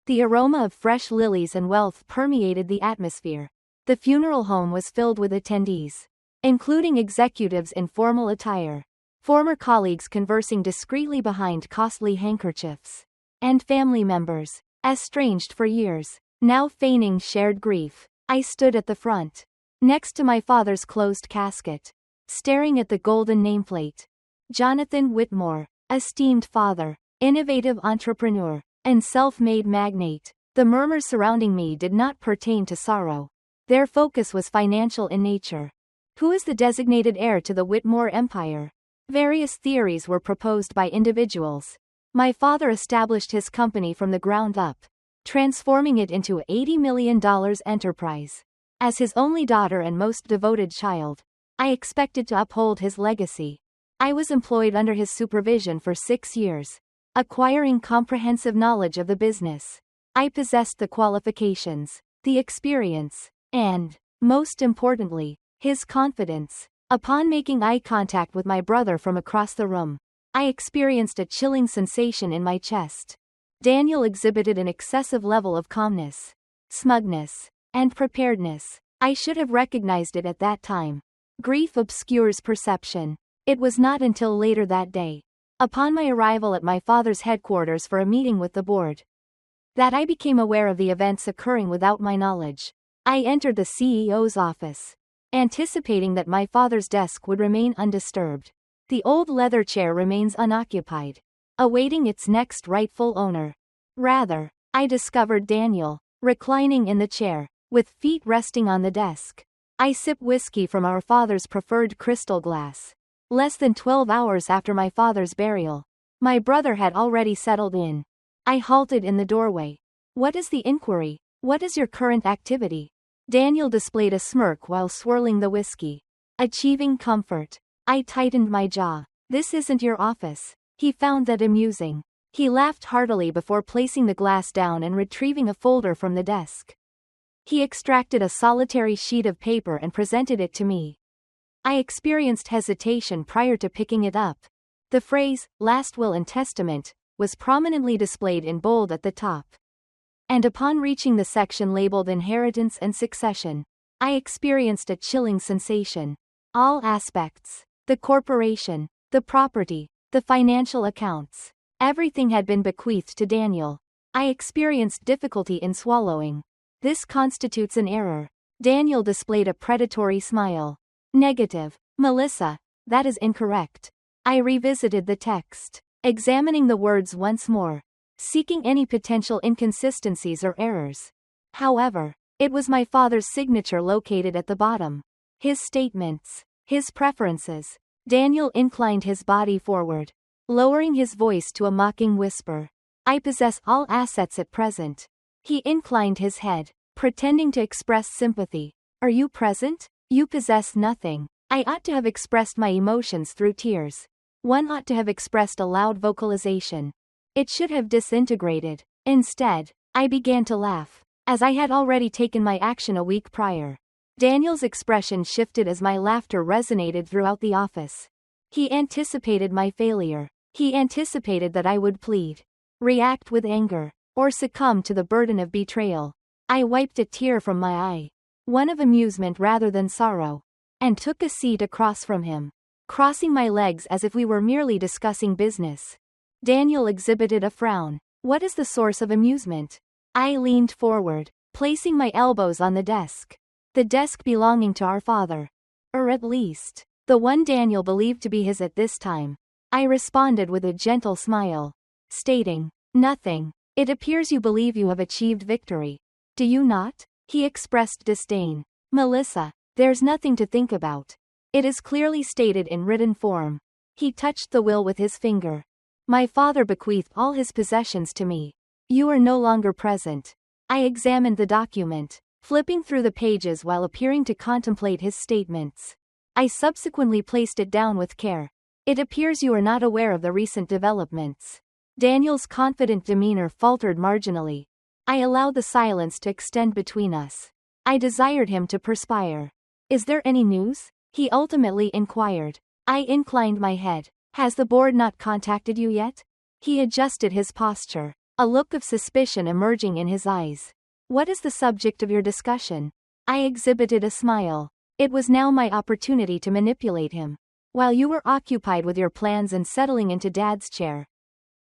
The aroma of fresh lilies and wealth permeated the atmosphere. The funeral home was filled with attendees, including executives in formal attire, former colleagues conversing discreetly behind costly handkerchiefs, and family members, estranged for years, now feigning shared grief. I stood at the front, next to my father's closed casket, staring at the golden nameplate. Jonathan Whitmore, esteemed father, innovative entrepreneur, and self-made magnate. The murmurs surrounding me did not pertain to sorrow. Their focus was financial in nature. Who is the designated heir to the Whitmore empire? Various theories were proposed by individuals. My father established his company from the ground up, transforming it into a $80 million enterprise. As his only daughter and most devoted child, I expected to uphold his legacy. I was employed under his supervision for 6 years, acquiring comprehensive knowledge of the business. I possessed the qualifications, the experience, and, most importantly, his confidence. Upon making eye contact with my brother from across the room, I experienced a chilling sensation in my chest. Daniel exhibited an excessive level of calmness, smugness, and preparedness. I should have recognized it at that time. Grief obscures perception. It was not until later that day, upon my arrival at my father's headquarters for a meeting with the board, that I became aware of the events occurring without my knowledge. I entered the CEO's office, anticipating that my father's desk would remain undisturbed. The old leather chair remains unoccupied, awaiting its next rightful owner. Rather, I discovered Daniel, reclining in the chair, with feet resting on the desk. I sip whiskey from our father's preferred crystal glass. Less than 12 hours after my father's burial, my brother had already settled in. I halted in the doorway. What is the inquiry? What is your current activity? Daniel displayed a smirk while swirling the whiskey. Achieving comfort. I tightened my jaw. This isn't your office. He found that amusing. He laughed heartily before placing the glass down and retrieving a folder from the desk. He extracted a solitary sheet of paper and presented it to me. I experienced hesitation prior to picking it up. The phrase, "Last Will and Testament," was prominently displayed in bold at the top. And upon reaching the section labeled Inheritance and Succession, I experienced a chilling sensation. All aspects, the corporation, the property, the financial accounts, everything had been bequeathed to Daniel. I experienced difficulty in swallowing. This constitutes an error. Daniel displayed a predatory smile. Negative. Melissa, that is incorrect. I revisited the text, examining the words once more, seeking any potential inconsistencies or errors. However, it was my father's signature located at the bottom. His statements, his preferences. Daniel inclined his body forward, lowering his voice to a mocking whisper. I possess all assets at present. He inclined his head, pretending to express sympathy. Are you present? You possess nothing. I ought to have expressed my emotions through tears. One ought to have expressed a loud vocalization. It should have disintegrated. Instead, I began to laugh, as I had already taken my action a week prior. Daniel's expression shifted as my laughter resonated throughout the office. He anticipated my failure. He anticipated that I would plead, react with anger, or succumb to the burden of betrayal. I wiped a tear from my eye, one of amusement rather than sorrow, and took a seat across from him, crossing my legs as if we were merely discussing business. Daniel exhibited a frown. What is the source of amusement? I leaned forward, placing my elbows on the desk. The desk belonging to our father. Or at least, the one Daniel believed to be his at this time. I responded with a gentle smile, stating, "Nothing. It appears you believe you have achieved victory. Do you not?" He expressed disdain. "Melissa, there's nothing to think about. It is clearly stated in written form." He touched the will with his finger. "My father bequeathed all his possessions to me. You are no longer present." I examined the document, flipping through the pages while appearing to contemplate his statements. I subsequently placed it down with care. "It appears you are not aware of the recent developments." Daniel's confident demeanor faltered marginally. I allowed the silence to extend between us. I desired him to perspire. "Is there any news?" he ultimately inquired. I inclined my head. "Has the board not contacted you yet?" He adjusted his posture, a look of suspicion emerging in his eyes. What is the subject of your discussion? I exhibited a smile. It was now my opportunity to manipulate him. While you were occupied with your plans and settling into Dad's chair,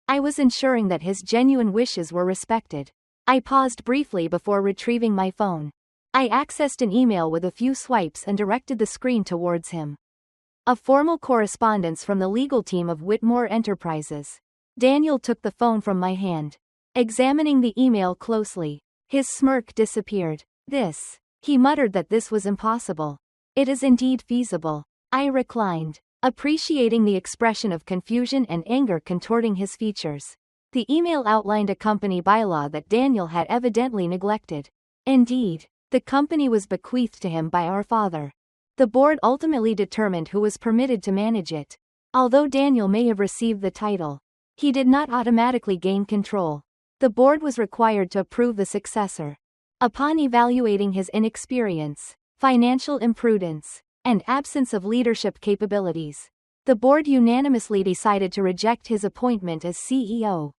I was ensuring that his genuine wishes were respected. I paused briefly before retrieving my phone. I accessed an email with a few swipes and directed the screen towards him. A formal correspondence from the legal team of Whitmore Enterprises. Daniel took the phone from my hand. Examining the email closely, his smirk disappeared. He muttered that this was impossible. It is indeed feasible. I reclined, appreciating the expression of confusion and anger contorting his features. The email outlined a company bylaw that Daniel had evidently neglected. Indeed, the company was bequeathed to him by our father. The board ultimately determined who was permitted to manage it. Although Daniel may have received the title, he did not automatically gain control. The board was required to approve the successor. Upon evaluating his inexperience, financial imprudence, and absence of leadership capabilities, the board unanimously decided to reject his appointment as CEO.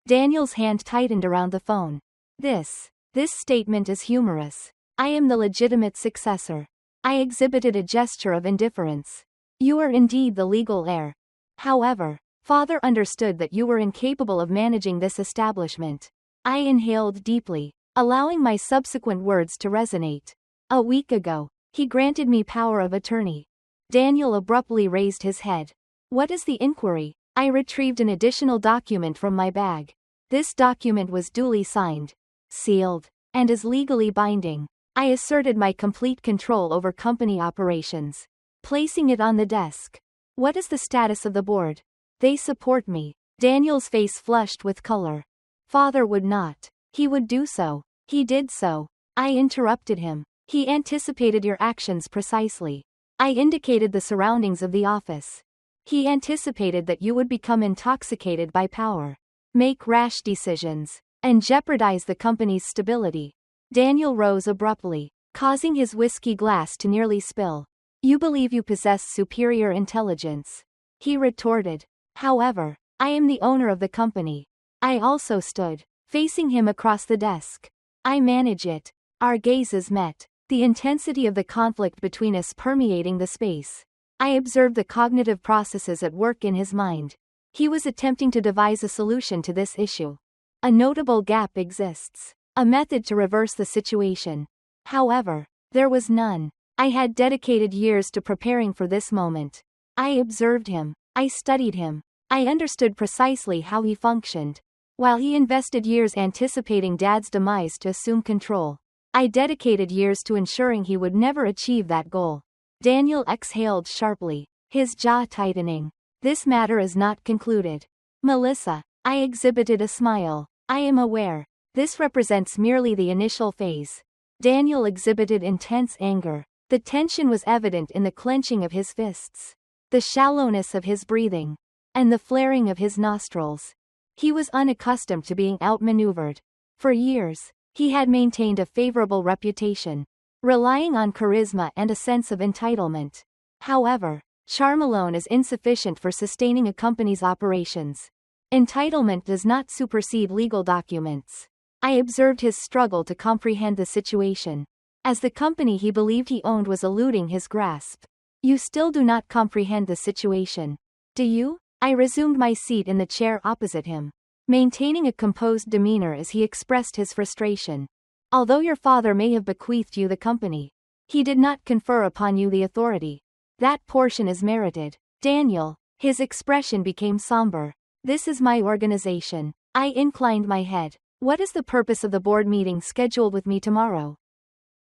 Daniel's hand tightened around the phone. This statement is humorous. I am the legitimate successor. I exhibited a gesture of indifference. You are indeed the legal heir. However, Father understood that you were incapable of managing this establishment. I inhaled deeply, allowing my subsequent words to resonate. A week ago, he granted me power of attorney. Daniel abruptly raised his head. What is the inquiry? I retrieved an additional document from my bag. This document was duly signed, sealed, and is legally binding. I asserted my complete control over company operations, placing it on the desk. What is the status of the board? They support me. Daniel's face flushed with color. Father would not. He would do so. He did so. I interrupted him. He anticipated your actions precisely. I indicated the surroundings of the office. He anticipated that you would become intoxicated by power, make rash decisions, and jeopardize the company's stability. Daniel rose abruptly, causing his whiskey glass to nearly spill. You believe you possess superior intelligence, he retorted. However, I am the owner of the company. I also stood, facing him across the desk. I manage it. Our gazes met, the intensity of the conflict between us permeating the space. I observed the cognitive processes at work in his mind. He was attempting to devise a solution to this issue. A notable gap exists. A method to reverse the situation. However, there was none. I had dedicated years to preparing for this moment. I observed him. I studied him. I understood precisely how he functioned. While he invested years anticipating Dad's demise to assume control, I dedicated years to ensuring he would never achieve that goal. Daniel exhaled sharply, his jaw tightening. This matter is not concluded. Melissa, I exhibited a smile. I am aware. This represents merely the initial phase. Daniel exhibited intense anger. The tension was evident in the clenching of his fists, the shallowness of his breathing, and the flaring of his nostrils. He was unaccustomed to being outmaneuvered. For years, he had maintained a favorable reputation, relying on charisma and a sense of entitlement. However, charm alone is insufficient for sustaining a company's operations. Entitlement does not supersede legal documents. I observed his struggle to comprehend the situation, as the company he believed he owned was eluding his grasp. You still do not comprehend the situation, do you? I resumed my seat in the chair opposite him, maintaining a composed demeanor as he expressed his frustration. Although your father may have bequeathed you the company, he did not confer upon you the authority. That portion is merited. Daniel, his expression became somber. This is my organization. I inclined my head. What is the purpose of the board meeting scheduled with me tomorrow?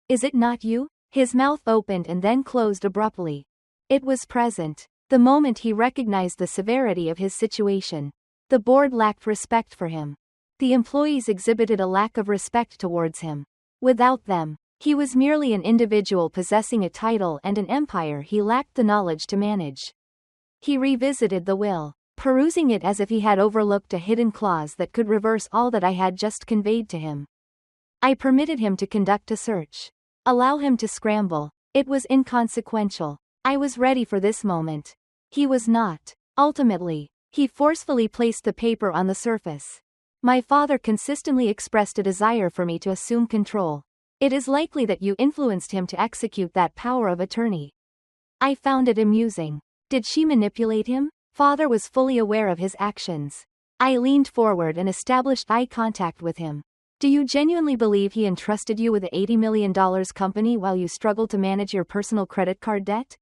Is it not you? His mouth opened and then closed abruptly. It was present. The moment he recognized the severity of his situation. The board lacked respect for him. The employees exhibited a lack of respect towards him. Without them, he was merely an individual possessing a title and an empire he lacked the knowledge to manage. He revisited the will, perusing it as if he had overlooked a hidden clause that could reverse all that I had just conveyed to him. I permitted him to conduct a search. Allow him to scramble. It was inconsequential. I was ready for this moment. He was not. Ultimately, he forcefully placed the paper on the surface. My father consistently expressed a desire for me to assume control. It is likely that you influenced him to execute that power of attorney. I found it amusing. Did she manipulate him? Father was fully aware of his actions. I leaned forward and established eye contact with him. Do you genuinely believe he entrusted you with a $80 million company while you struggled to manage your personal credit card debt?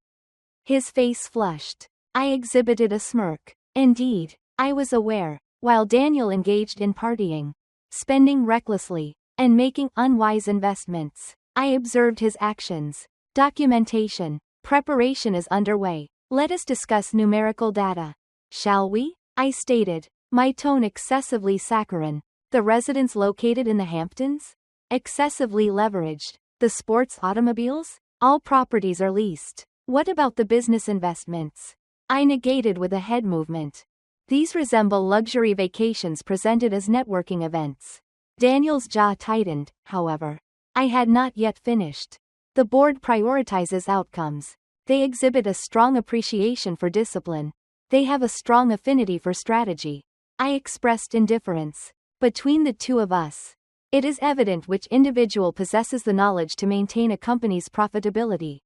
His face flushed. I exhibited a smirk. Indeed, I was aware. While Daniel engaged in partying, spending recklessly, and making unwise investments, I observed his actions. Documentation. Preparation is underway. Let us discuss numerical data. Shall we? I stated, my tone excessively saccharine. The residence located in the Hamptons? Excessively leveraged. The sports automobiles? All properties are leased. What about the business investments? I negated with a head movement. These resemble luxury vacations presented as networking events. Daniel's jaw tightened, however. I had not yet finished. The board prioritizes outcomes. They exhibit a strong appreciation for discipline. They have a strong affinity for strategy. I expressed indifference. Between the two of us, it is evident which individual possesses the knowledge to maintain a company's profitability.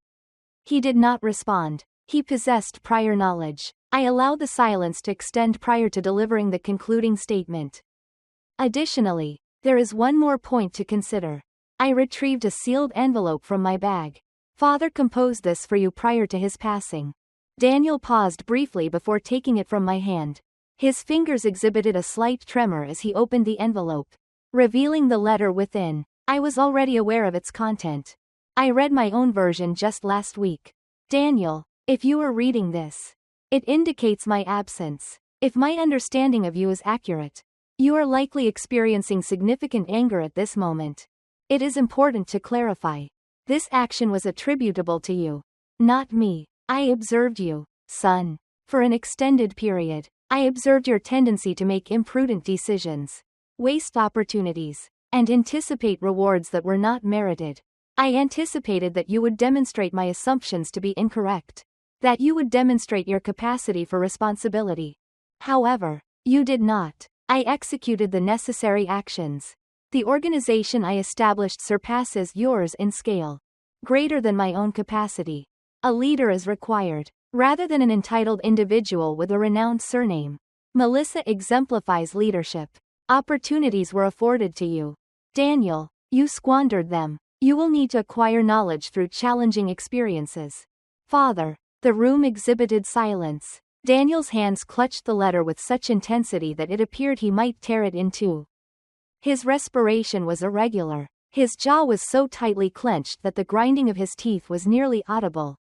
He did not respond. He possessed prior knowledge. I allowed the silence to extend prior to delivering the concluding statement. Additionally, there is one more point to consider. I retrieved a sealed envelope from my bag. Father composed this for you prior to his passing. Daniel paused briefly before taking it from my hand. His fingers exhibited a slight tremor as he opened the envelope, revealing the letter within. I was already aware of its content. I read my own version just last week. Daniel, if you are reading this, it indicates my absence. If my understanding of you is accurate, you are likely experiencing significant anger at this moment. It is important to clarify. This action was attributable to you, not me. I observed you, son, for an extended period. I observed your tendency to make imprudent decisions, waste opportunities, and anticipate rewards that were not merited. I anticipated that you would demonstrate my assumptions to be incorrect, that you would demonstrate your capacity for responsibility. However, you did not. I executed the necessary actions. The organization I established surpasses yours in scale, greater than my own capacity. A leader is required, rather than an entitled individual with a renowned surname. Melissa exemplifies leadership. Opportunities were afforded to you. Daniel, you squandered them. You will need to acquire knowledge through challenging experiences. Father, the room exhibited silence. Daniel's hands clutched the letter with such intensity that it appeared he might tear it in two. His respiration was irregular. His jaw was so tightly clenched that the grinding of his teeth was nearly audible.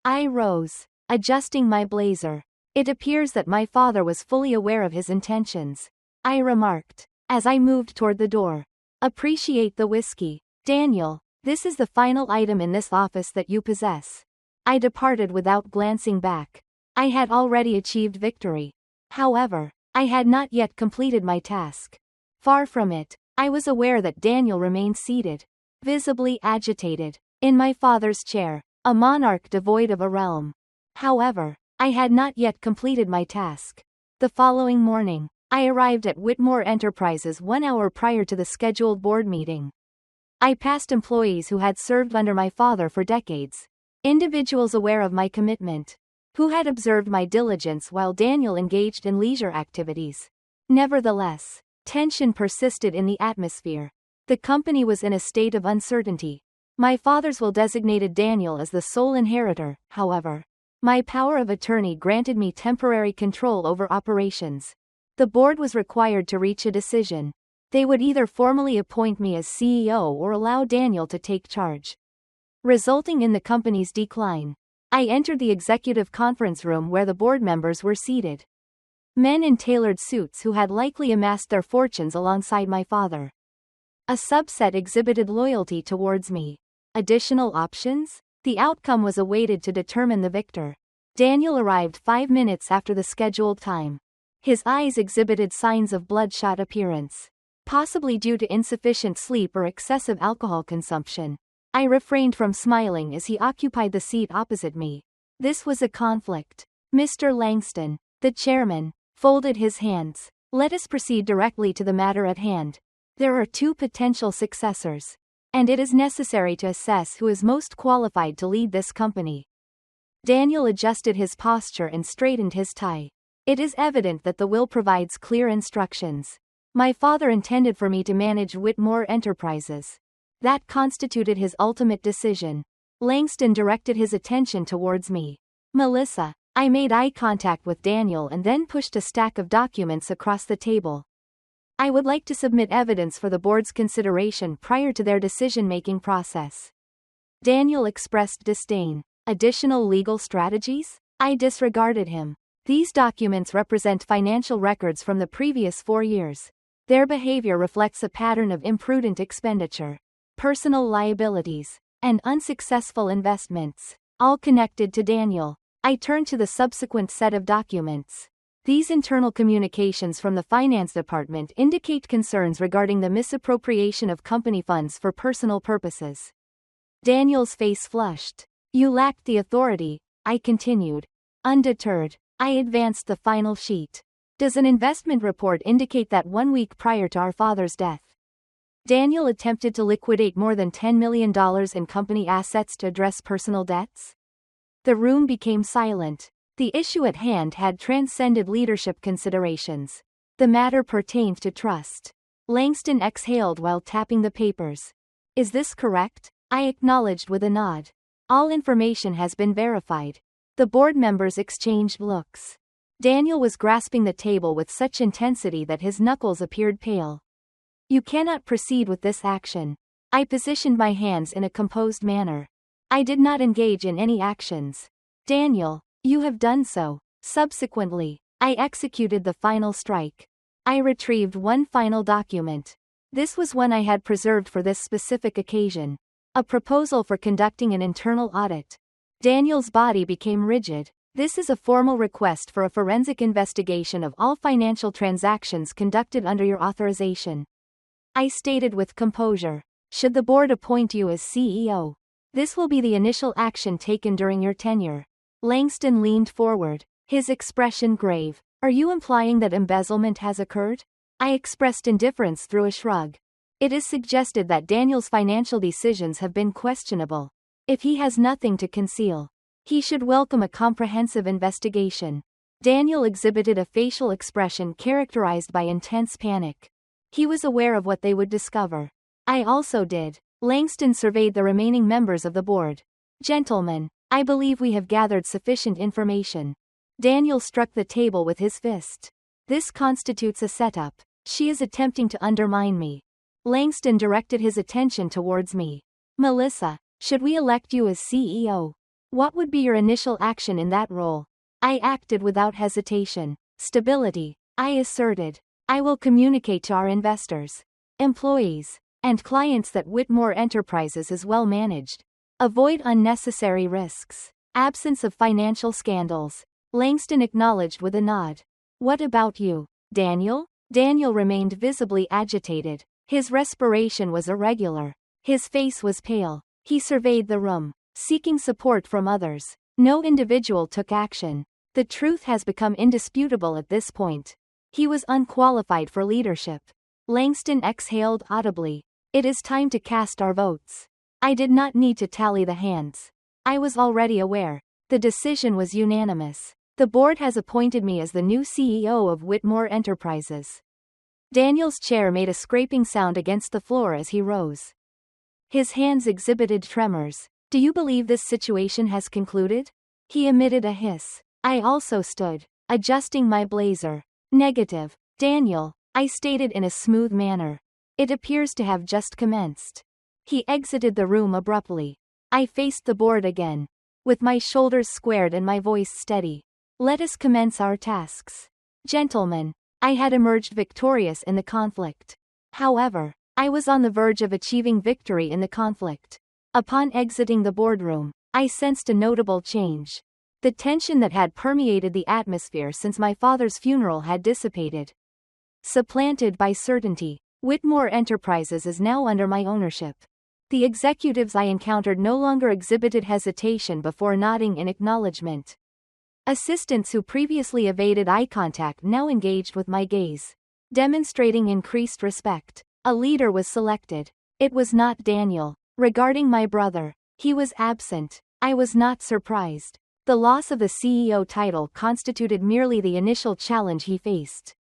I rose, adjusting my blazer. It appears that my father was fully aware of his intentions. I remarked, as I moved toward the door. Appreciate the whiskey. Daniel, this is the final item in this office that you possess. I departed without glancing back. I had already achieved victory. However, I had not yet completed my task. Far from it, I was aware that Daniel remained seated, visibly agitated, in my father's chair, a monarch devoid of a realm. However, I had not yet completed my task. The following morning, I arrived at Whitmore Enterprises 1 hour prior to the scheduled board meeting. I passed employees who had served under my father for decades, individuals aware of my commitment, who had observed my diligence while Daniel engaged in leisure activities. Nevertheless, tension persisted in the atmosphere. The company was in a state of uncertainty. My father's will designated Daniel as the sole inheritor, however. My power of attorney granted me temporary control over operations. The board was required to reach a decision. They would either formally appoint me as CEO or allow Daniel to take charge, resulting in the company's decline. I entered the executive conference room where the board members were seated. Men in tailored suits who had likely amassed their fortunes alongside my father. A subset exhibited loyalty towards me. Additional options? The outcome was awaited to determine the victor. Daniel arrived 5 minutes after the scheduled time. His eyes exhibited signs of bloodshot appearance, possibly due to insufficient sleep or excessive alcohol consumption. I refrained from smiling as he occupied the seat opposite me. This was a conflict. Mr. Langston, the chairman, folded his hands. Let us proceed directly to the matter at hand. There are two potential successors, and it is necessary to assess who is most qualified to lead this company. Daniel adjusted his posture and straightened his tie. It is evident that the will provides clear instructions. My father intended for me to manage Whitmore Enterprises. That constituted his ultimate decision. Langston directed his attention towards me. Melissa. I made eye contact with Daniel and then pushed a stack of documents across the table. I would like to submit evidence for the board's consideration prior to their decision-making process. Daniel expressed disdain. Additional legal strategies? I disregarded him. These documents represent financial records from the previous 4 years. Their behavior reflects a pattern of imprudent expenditure, personal liabilities, and unsuccessful investments, all connected to Daniel. I turned to the subsequent set of documents. These internal communications from the finance department indicate concerns regarding the misappropriation of company funds for personal purposes. Daniel's face flushed. You lacked the authority, I continued. Undeterred, I advanced the final sheet. Does an investment report indicate that 1 week prior to our father's death, Daniel attempted to liquidate more than $10 million in company assets to address personal debts? The room became silent. The issue at hand had transcended leadership considerations. The matter pertained to trust. Langston exhaled while tapping the papers. Is this correct? I acknowledged with a nod. All information has been verified. The board members exchanged looks. Daniel was grasping the table with such intensity that his knuckles appeared pale. You cannot proceed with this action. I positioned my hands in a composed manner. I did not engage in any actions. Daniel, you have done so. Subsequently, I executed the final strike. I retrieved one final document. This was one I had preserved for this specific occasion. A proposal for conducting an internal audit. Daniel's body became rigid. This is a formal request for a forensic investigation of all financial transactions conducted under your authorization. I stated with composure. Should the board appoint you as CEO? This will be the initial action taken during your tenure. Langston leaned forward, his expression grave. Are you implying that embezzlement has occurred? I expressed indifference through a shrug. It is suggested that Daniel's financial decisions have been questionable. If he has nothing to conceal, he should welcome a comprehensive investigation. Daniel exhibited a facial expression characterized by intense panic. He was aware of what they would discover. I also did. Langston surveyed the remaining members of the board. Gentlemen, I believe we have gathered sufficient information. Daniel struck the table with his fist. This constitutes a setup. She is attempting to undermine me. Langston directed his attention towards me. Melissa, should we elect you as CEO? What would be your initial action in that role? I acted without hesitation. Stability, I asserted. I will communicate to our investors, employees, and clients that Whitmore Enterprises is well managed. Avoid unnecessary risks. Absence of financial scandals. Langston acknowledged with a nod. What about you, Daniel? Daniel remained visibly agitated. His respiration was irregular. His face was pale. He surveyed the room, seeking support from others. No individual took action. The truth has become indisputable at this point. He was unqualified for leadership. Langston exhaled audibly. It is time to cast our votes. I did not need to tally the hands. I was already aware. The decision was unanimous. The board has appointed me as the new CEO of Whitmore Enterprises. Daniel's chair made a scraping sound against the floor as he rose. His hands exhibited tremors. Do you believe this situation has concluded? He emitted a hiss. I also stood, adjusting my blazer. Negative. Daniel, I stated in a smooth manner. It appears to have just commenced. He exited the room abruptly. I faced the board again, with my shoulders squared and my voice steady. Let us commence our tasks. Gentlemen, I had emerged victorious in the conflict. However, I was on the verge of achieving victory in the conflict. Upon exiting the boardroom, I sensed a notable change. The tension that had permeated the atmosphere since my father's funeral had dissipated. Supplanted by certainty, Whitmore Enterprises is now under my ownership. The executives I encountered no longer exhibited hesitation before nodding in acknowledgement. Assistants who previously evaded eye contact now engaged with my gaze. Demonstrating increased respect, a leader was selected. It was not Daniel. Regarding my brother, he was absent. I was not surprised. The loss of the CEO title constituted merely the initial challenge he faced.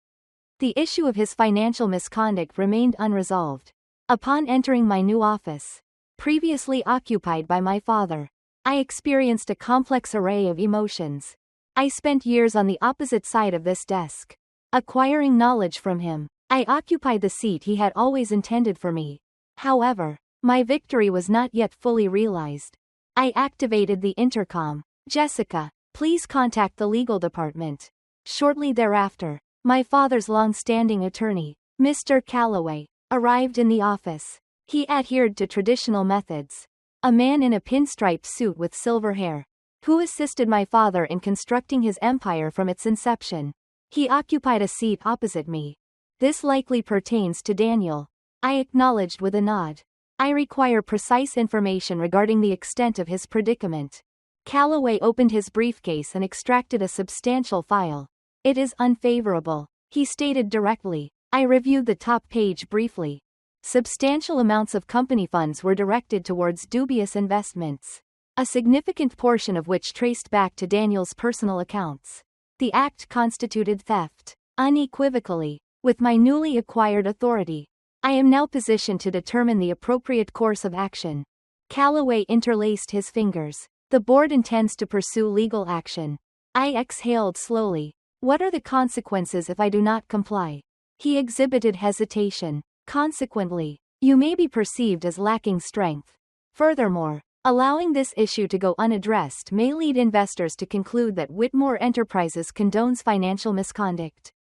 The issue of his financial misconduct remained unresolved. Upon entering my new office, previously occupied by my father, I experienced a complex array of emotions. I spent years on the opposite side of this desk, acquiring knowledge from him. I occupied the seat he had always intended for me. However, my victory was not yet fully realized. I activated the intercom. "Jessica, please contact the legal department." Shortly thereafter, my father's long-standing attorney, Mr. Calloway, arrived in the office. He adhered to traditional methods. A man in a pinstripe suit with silver hair, who assisted my father in constructing his empire from its inception. He occupied a seat opposite me. "This likely pertains to Daniel," I acknowledged with a nod. "I require precise information regarding the extent of his predicament." Calloway opened his briefcase and extracted a substantial file. "It is unfavorable," he stated directly. I reviewed the top page briefly. Substantial amounts of company funds were directed towards dubious investments, a significant portion of which traced back to Daniel's personal accounts. The act constituted theft. Unequivocally, with my newly acquired authority, I am now positioned to determine the appropriate course of action. Calloway interlaced his fingers. "The board intends to pursue legal action." I exhaled slowly. "What are the consequences if I do not comply?" He exhibited hesitation. "Consequently, you may be perceived as lacking strength. Furthermore, allowing this issue to go unaddressed may lead investors to conclude that Whitmore Enterprises condones financial misconduct."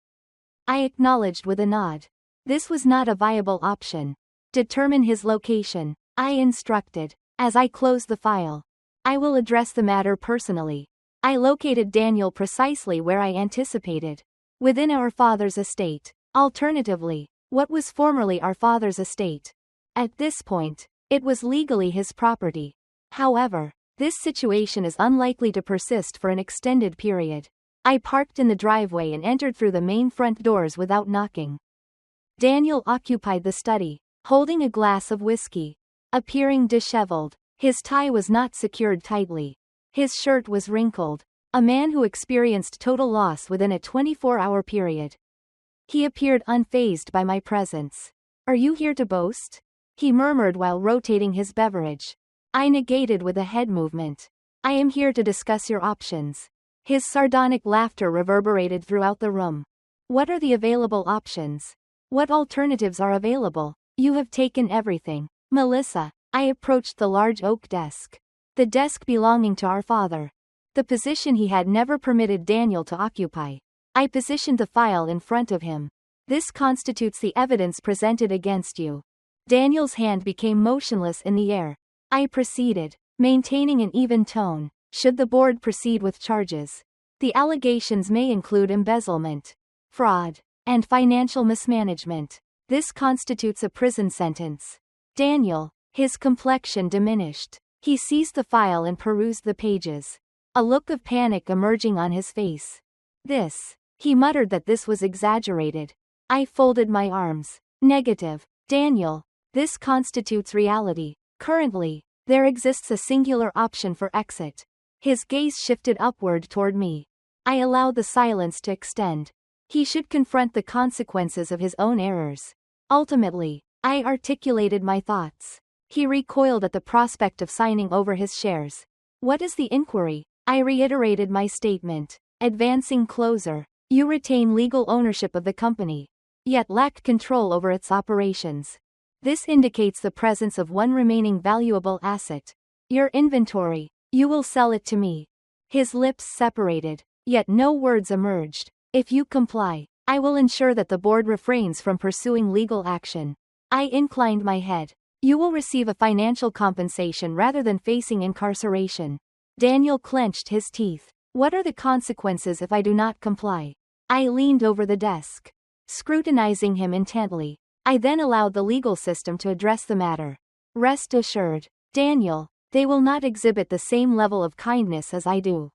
I acknowledged with a nod. This was not a viable option. "Determine his location," I instructed. As I closed the file, "I will address the matter personally." I located Daniel precisely where I anticipated, within our father's estate. Alternatively, what was formerly our father's estate. At this point, it was legally his property. However, this situation is unlikely to persist for an extended period. I parked in the driveway and entered through the main front doors without knocking. Daniel occupied the study, holding a glass of whiskey. Appearing disheveled, his tie was not secured tightly. His shirt was wrinkled. A man who experienced total loss within a 24-hour period. He appeared unfazed by my presence. "Are you here to boast?" he murmured while rotating his beverage. I negated with a head movement. "I am here to discuss your options." His sardonic laughter reverberated throughout the room. "What are the available options? What alternatives are available? You have taken everything." "Melissa." I approached the large oak desk. The desk belonging to our father. The position he had never permitted Daniel to occupy. I positioned the file in front of him. "This constitutes the evidence presented against you." Daniel's hand became motionless in the air. I proceeded, maintaining an even tone. "Should the board proceed with charges, the allegations may include embezzlement, fraud, and financial mismanagement. This constitutes a prison sentence." Daniel, his complexion diminished. He seized the file and perused the pages, a look of panic emerging on his face. He muttered that this was exaggerated. I folded my arms. "Negative, Daniel. This constitutes reality. Currently, there exists a singular option for exit." His gaze shifted upward toward me. I allowed the silence to extend. He should confront the consequences of his own errors. Ultimately, I articulated my thoughts. He recoiled at the prospect of signing over his shares. "What is the inquiry?" I reiterated my statement. Advancing closer. "You retain legal ownership of the company, yet lack control over its operations. This indicates the presence of one remaining valuable asset. Your inventory. You will sell it to me." His lips separated, yet no words emerged. "If you comply, I will ensure that the board refrains from pursuing legal action." I inclined my head. "You will receive a financial compensation rather than facing incarceration." Daniel clenched his teeth. "What are the consequences if I do not comply?" I leaned over the desk, scrutinizing him intently. I then allowed the legal system to address the matter. "Rest assured, Daniel, they will not exhibit the same level of kindness as I do."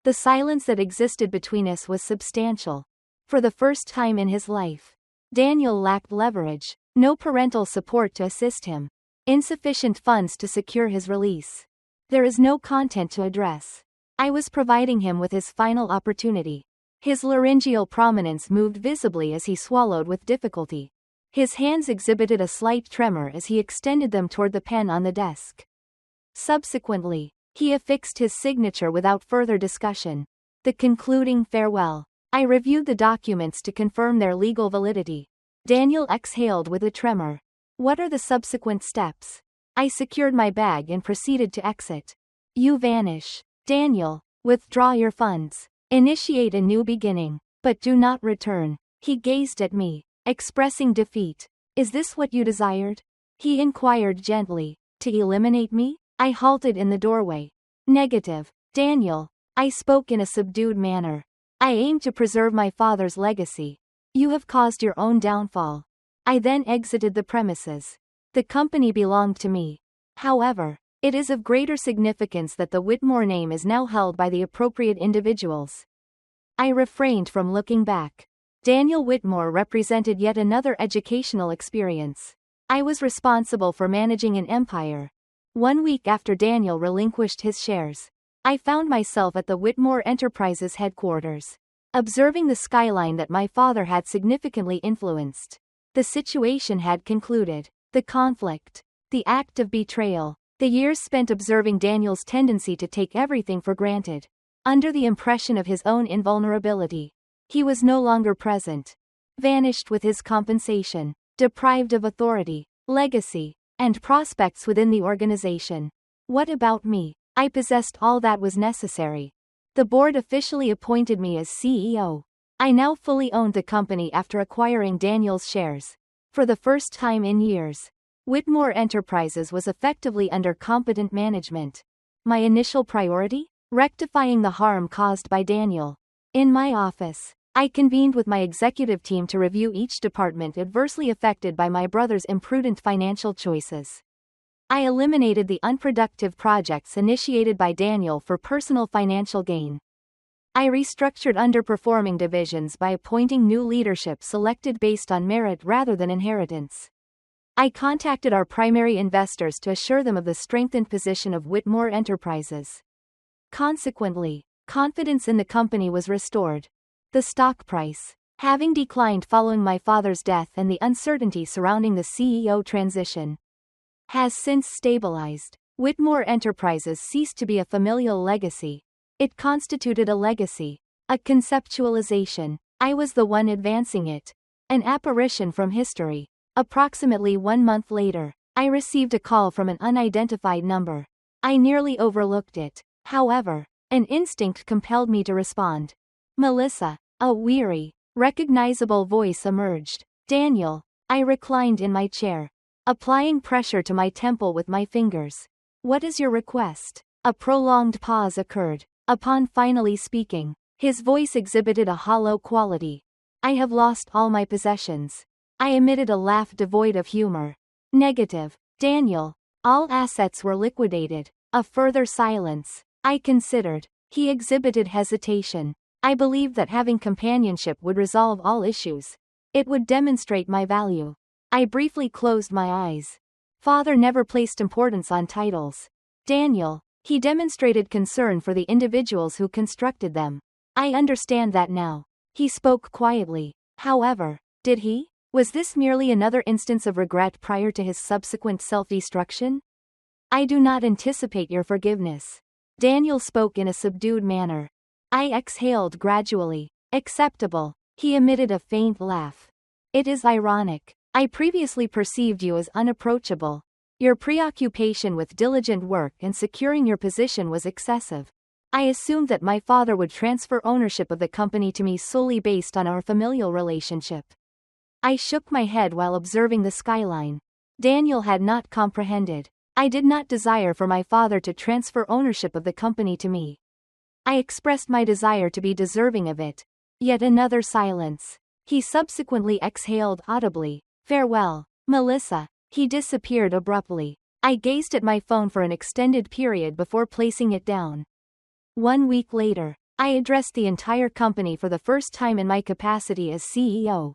The silence that existed between us was substantial. For the first time in his life, Daniel lacked leverage, no parental support to assist him, insufficient funds to secure his release. There is no content to address. I was providing him with his final opportunity. His laryngeal prominence moved visibly as he swallowed with difficulty. His hands exhibited a slight tremor as he extended them toward the pen on the desk. Subsequently, he affixed his signature without further discussion. The concluding farewell. I reviewed the documents to confirm their legal validity. Daniel exhaled with a tremor. What are the subsequent steps? I secured my bag and proceeded to exit. You vanish. Daniel, withdraw your funds. Initiate a new beginning, but do not return. He gazed at me, expressing defeat. Is this what you desired? He inquired gently. To eliminate me? I halted in the doorway. Negative. Daniel, I spoke in a subdued manner. I aim to preserve my father's legacy. You have caused your own downfall. I then exited the premises. The company belonged to me. However, it is of greater significance that the Whitmore name is now held by the appropriate individuals. I refrained from looking back. Daniel Whitmore represented yet another educational experience. I was responsible for managing an empire. 1 week after Daniel relinquished his shares, I found myself at the Whitmore Enterprises headquarters, observing the skyline that my father had significantly influenced. The situation had concluded. The conflict. The act of betrayal. The years spent observing Daniel's tendency to take everything for granted. Under the impression of his own invulnerability. He was no longer present. Vanished with his compensation. Deprived of authority, legacy, and prospects within the organization. What about me? I possessed all that was necessary. The board officially appointed me as CEO. I now fully owned the company after acquiring Daniel's shares. For the first time in years, Whitmore Enterprises was effectively under competent management. My initial priority? Rectifying the harm caused by Daniel. In my office, I convened with my executive team to review each department adversely affected by my brother's imprudent financial choices. I eliminated the unproductive projects initiated by Daniel for personal financial gain. I restructured underperforming divisions by appointing new leadership selected based on merit rather than inheritance. I contacted our primary investors to assure them of the strengthened position of Whitmore Enterprises. Consequently, confidence in the company was restored. The stock price, having declined following my father's death and the uncertainty surrounding the CEO transition, has since stabilized. Whitmore Enterprises ceased to be a familial legacy. It constituted a legacy, a conceptualization. I was the one advancing it. An apparition from history. Approximately 1 month later, I received a call from an unidentified number. I nearly overlooked it. However, an instinct compelled me to respond. Melissa. A weary, recognizable voice emerged. Daniel. I reclined in my chair, applying pressure to my temple with my fingers. What is your request? A prolonged pause occurred. Upon finally speaking, his voice exhibited a hollow quality. I have lost all my possessions. I emitted a laugh devoid of humor. Negative. Daniel. All assets were liquidated. A further silence. I considered. He exhibited hesitation. I believed that having companionship would resolve all issues. It would demonstrate my value. I briefly closed my eyes. Father never placed importance on titles. Daniel. He demonstrated concern for the individuals who constructed them. I understand that now. He spoke quietly. However, did he? Was this merely another instance of regret prior to his subsequent self-destruction? I do not anticipate your forgiveness. Daniel spoke in a subdued manner. I exhaled gradually. Acceptable. He emitted a faint laugh. It is ironic. I previously perceived you as unapproachable. Your preoccupation with diligent work and securing your position was excessive. I assumed that my father would transfer ownership of the company to me solely based on our familial relationship. I shook my head while observing the skyline. Daniel had not comprehended. I did not desire for my father to transfer ownership of the company to me. I expressed my desire to be deserving of it. Yet another silence. He subsequently exhaled audibly. Farewell, Melissa. He disappeared abruptly. I gazed at my phone for an extended period before placing it down. 1 week later, I addressed the entire company for the first time in my capacity as CEO.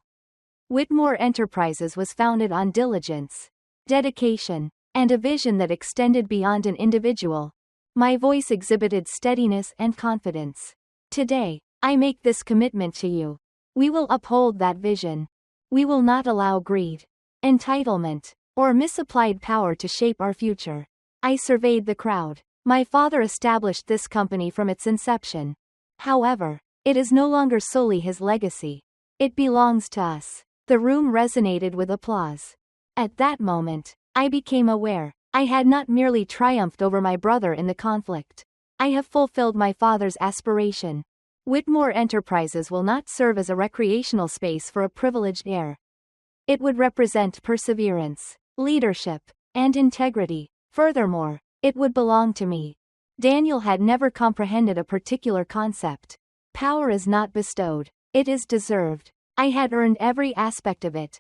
Whitmore Enterprises was founded on diligence, dedication, and a vision that extended beyond an individual. My voice exhibited steadiness and confidence. Today, I make this commitment to you. We will uphold that vision. We will not allow greed, entitlement, or misapplied power to shape our future. I surveyed the crowd. My father established this company from its inception. However, it is no longer solely his legacy. It belongs to us. The room resonated with applause. At that moment, I became aware I had not merely triumphed over my brother in the conflict. I have fulfilled my father's aspiration. Whitmore Enterprises will not serve as a recreational space for a privileged heir. It would represent perseverance, leadership, and integrity. Furthermore, it would belong to me. Daniel had never comprehended a particular concept. Power is not bestowed, it is deserved. I had earned every aspect of it,